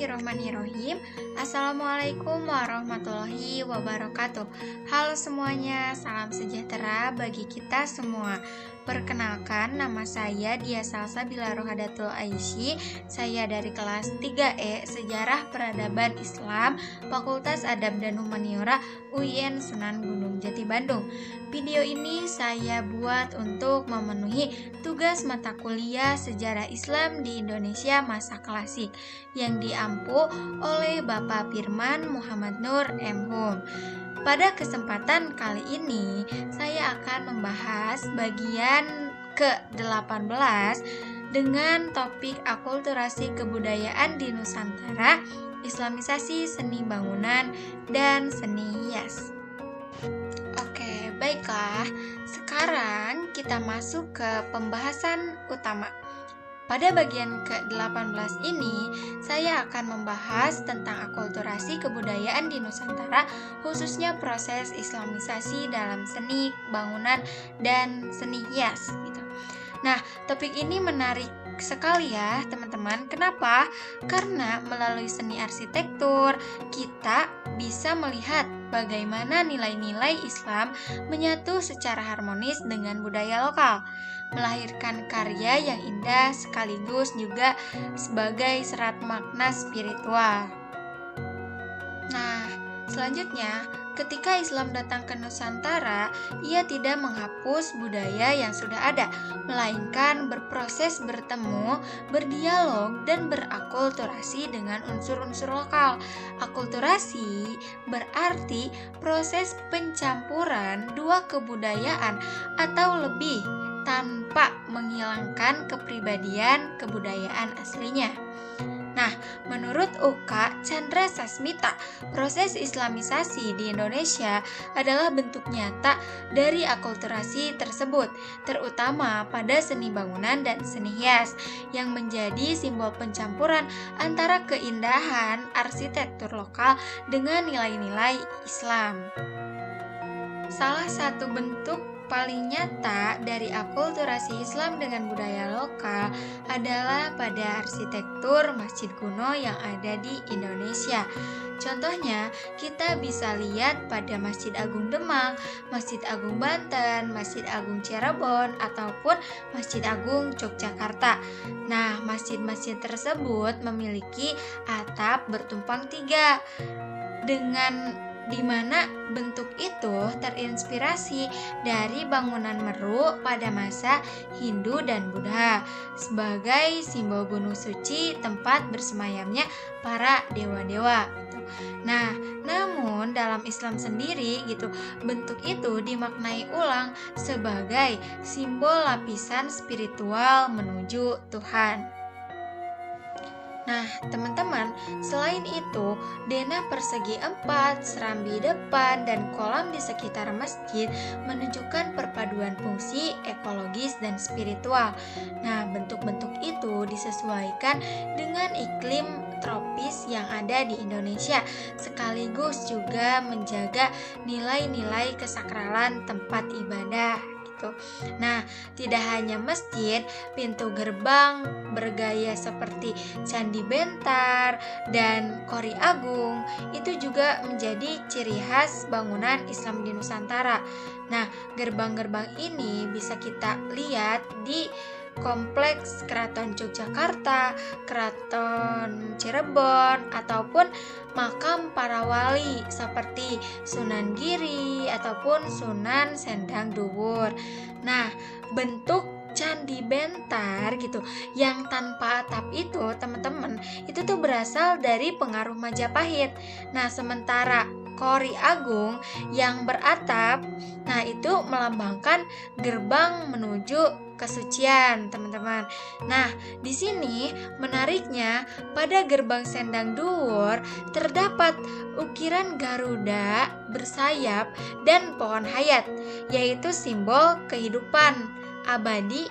Bismillahirrahmanirrahim. Assalamualaikum warahmatullahi wabarakatuh. Halo semuanya, salam sejahtera bagi kita semua. Perkenalkan, nama saya Dia Salsabila Rohadatul Aisy. Saya dari kelas 3E Sejarah Peradaban Islam, Fakultas Adab dan Humaniora, UIN Sunan Gunung Jati Bandung. Video ini saya buat untuk memenuhi tugas mata kuliah Sejarah Islam di Indonesia masa klasik yang diampu oleh Bapak Firman Muhammad Nur M.Hum. Pada kesempatan kali ini, saya akan membahas bagian ke-18 dengan topik akulturasi kebudayaan di Nusantara, Islamisasi seni bangunan, dan seni hias. Oke, baiklah. Sekarang kita masuk ke pembahasan utama. Pada bagian ke-18 ini, saya akan membahas tentang akulturasi kebudayaan di Nusantara, khususnya proses islamisasi dalam seni, bangunan, dan seni hias. Nah, topik ini menarik sekali ya teman-teman. Kenapa? Karena melalui seni arsitektur, kita bisa melihat bagaimana nilai-nilai Islam menyatu secara harmonis dengan budaya lokal, melahirkan karya yang indah sekaligus juga sebagai serat makna spiritual. Nah, selanjutnya, ketika Islam datang ke Nusantara, ia tidak menghapus budaya yang sudah ada, melainkan berproses bertemu, berdialog, dan berakulturasi dengan unsur-unsur lokal. Akulturasi berarti proses pencampuran dua kebudayaan atau lebih tanpa menghilangkan kepribadian kebudayaan aslinya. Nah, menurut UK Chandra Sasmita, proses islamisasi di Indonesia adalah bentuk nyata dari akulturasi tersebut, terutama pada seni bangunan dan seni hias, yang menjadi simbol pencampuran antara keindahan arsitektur lokal dengan nilai-nilai Islam. Salah satu bentuk paling nyata dari akulturasi Islam dengan budaya lokal adalah pada arsitektur masjid kuno yang ada di Indonesia. Contohnya, kita bisa lihat pada Masjid Agung Demak, Masjid Agung Banten, Masjid Agung Cirebon, ataupun Masjid Agung Yogyakarta. Nah, masjid-masjid tersebut memiliki atap bertumpang tiga, di mana bentuk itu terinspirasi dari bangunan Meru pada masa Hindu dan Buddha sebagai simbol gunung suci tempat bersemayamnya para dewa-dewa. Nah, namun dalam Islam sendiri bentuk itu dimaknai ulang sebagai simbol lapisan spiritual menuju Tuhan. Nah, teman-teman, selain itu, denah persegi 4, serambi depan, dan kolam di sekitar masjid menunjukkan perpaduan fungsi ekologis dan spiritual. Nah, bentuk-bentuk itu disesuaikan dengan iklim tropis yang ada di Indonesia, sekaligus juga menjaga nilai-nilai kesakralan tempat ibadah. Nah, tidak hanya masjid, pintu gerbang bergaya seperti Candi Bentar dan Kori Agung itu juga menjadi ciri khas bangunan Islam di Nusantara. Nah, gerbang-gerbang ini bisa kita lihat di Kompleks Keraton Yogyakarta, Keraton Cirebon, ataupun makam para wali seperti Sunan Giri ataupun Sunan Sendang Duwur. Nah, bentuk Candi Bentar yang tanpa atap itu teman-teman, itu tuh berasal dari pengaruh Majapahit. Nah, sementara Kori Agung yang beratap, nah itu melambangkan gerbang menuju kesucian, teman-teman. Nah, di sini menariknya pada gerbang Sendang Duwur terdapat ukiran Garuda bersayap dan pohon hayat, yaitu simbol kehidupan abadi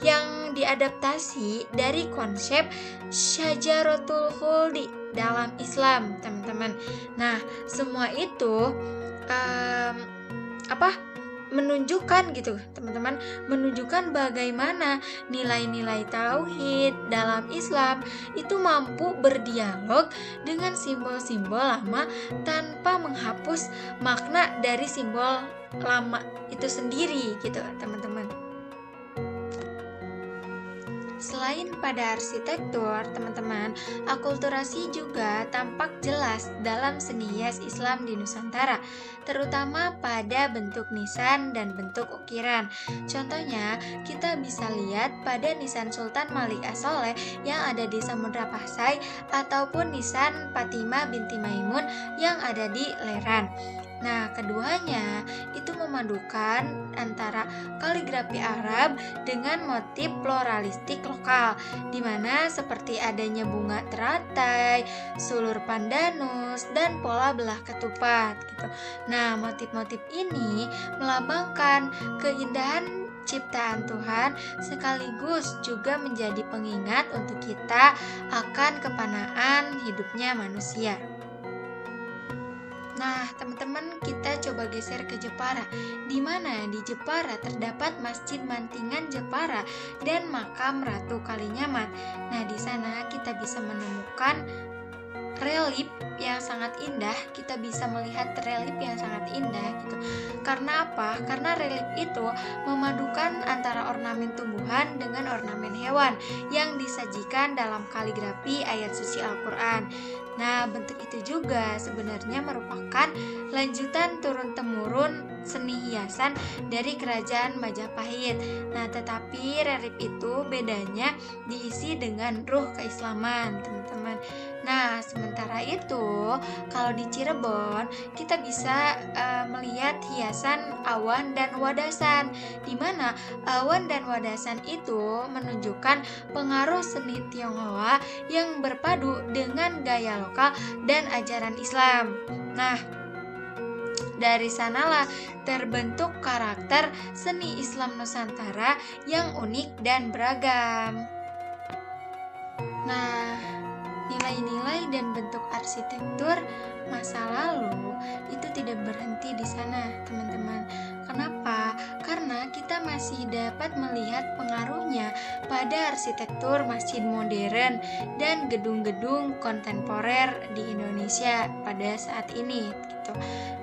yang diadaptasi dari konsep Syajaratul Khuldi dalam Islam, teman-teman. Nah, semua itu menunjukkan gitu teman-teman, menunjukkan bagaimana nilai-nilai tauhid dalam Islam itu mampu berdialog dengan simbol-simbol lama tanpa menghapus makna dari simbol lama itu sendiri gitu teman-teman. Selain pada arsitektur, teman-teman, akulturasi juga tampak jelas dalam seni hias Islam di Nusantara, terutama pada bentuk nisan dan bentuk ukiran. Contohnya, kita bisa lihat pada nisan Sultan Malik As-Soleh yang ada di Samudra Pasai ataupun nisan Fatimah binti Maimun yang ada di Leran. Nah, keduanya itu memadukan antara kaligrafi Arab dengan motif pluralistik lokal, di mana seperti adanya bunga teratai, sulur pandanus, dan pola belah ketupat gitu. Nah, motif-motif ini melambangkan keindahan ciptaan Tuhan sekaligus juga menjadi pengingat untuk kita akan kepanaan hidupnya manusia. Nah, teman-teman, kita coba geser ke Jepara, di mana di Jepara terdapat Masjid Mantingan Jepara dan makam Ratu Kalinyamat. Nah, di sana kita bisa menemukan relief yang sangat indah, kita bisa melihat relief yang sangat indah gitu. Karena apa? Karena relief itu memadukan antara ornamen tumbuhan dengan ornamen hewan yang disajikan dalam kaligrafi ayat suci Al-Quran. Nah, bentuk itu juga sebenarnya merupakan lanjutan turun-temurun seni hiasan dari kerajaan Majapahit. Nah, tetapi relief itu bedanya diisi dengan ruh keislaman, teman-teman. Nah, sementara itu, kalau di Cirebon, kita bisa melihat hiasan awan dan wadasan, di mana awan dan wadasan itu menunjukkan pengaruh seni Tionghoa yang berpadu dengan gaya lokal dan ajaran Islam. Nah, dari sanalah terbentuk karakter seni Islam Nusantara yang unik dan beragam. Nah, nilai-nilai dan bentuk arsitektur masa lalu itu tidak berhenti di sana, teman-teman. Kenapa? Karena kita masih dapat melihat pengaruhnya pada arsitektur masjid modern dan gedung-gedung kontemporer di Indonesia pada saat ini gitu.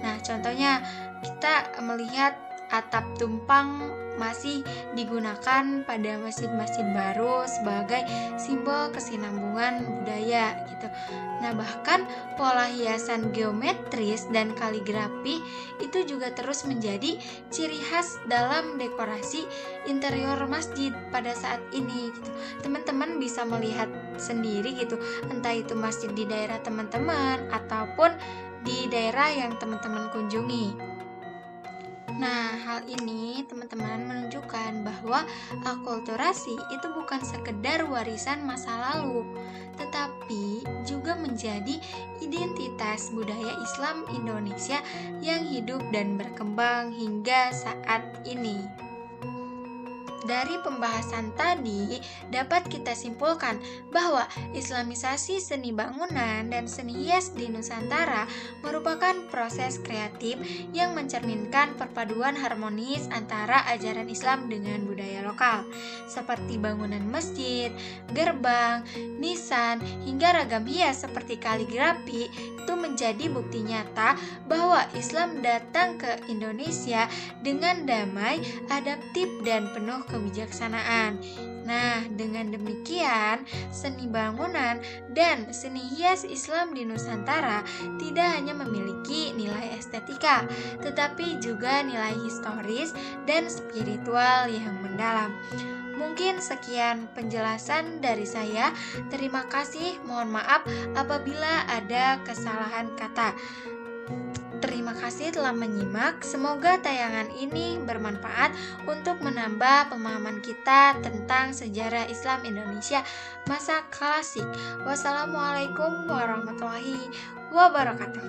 Nah, contohnya kita melihat atap tumpang masih digunakan pada masjid-masjid baru sebagai simbol kesinambungan budaya gitu. Nah, bahkan pola hiasan geometris dan kaligrafi itu juga terus menjadi ciri khas dalam dekorasi interior masjid pada saat ini gitu. Teman-teman bisa melihat sendiri gitu, entah itu masjid di daerah teman-teman ataupun di daerah yang teman-teman kunjungi. Nah, hal ini teman-teman menunjukkan bahwa akulturasi itu bukan sekedar warisan masa lalu, tetapi juga menjadi identitas budaya Islam Indonesia yang hidup dan berkembang hingga saat ini. Dari pembahasan tadi dapat kita simpulkan bahwa Islamisasi seni bangunan dan seni hias di Nusantara merupakan proses kreatif yang mencerminkan perpaduan harmonis antara ajaran Islam dengan budaya lokal, seperti bangunan masjid, gerbang, nisan, hingga ragam hias seperti kaligrafi itu menjadi bukti nyata bahwa Islam datang ke Indonesia dengan damai, adaptif, dan penuh kebijaksanaan. Nah, dengan demikian, seni bangunan dan seni hias Islam di Nusantara tidak hanya memiliki nilai estetika, tetapi juga nilai historis dan spiritual yang mendalam. Mungkin sekian penjelasan dari saya. Terima kasih, mohon maaf apabila ada kesalahan kata. Terima kasih telah menyimak. Semoga tayangan ini bermanfaat untuk menambah pemahaman kita tentang sejarah Islam Indonesia masa klasik. Wassalamualaikum warahmatullahi wabarakatuh.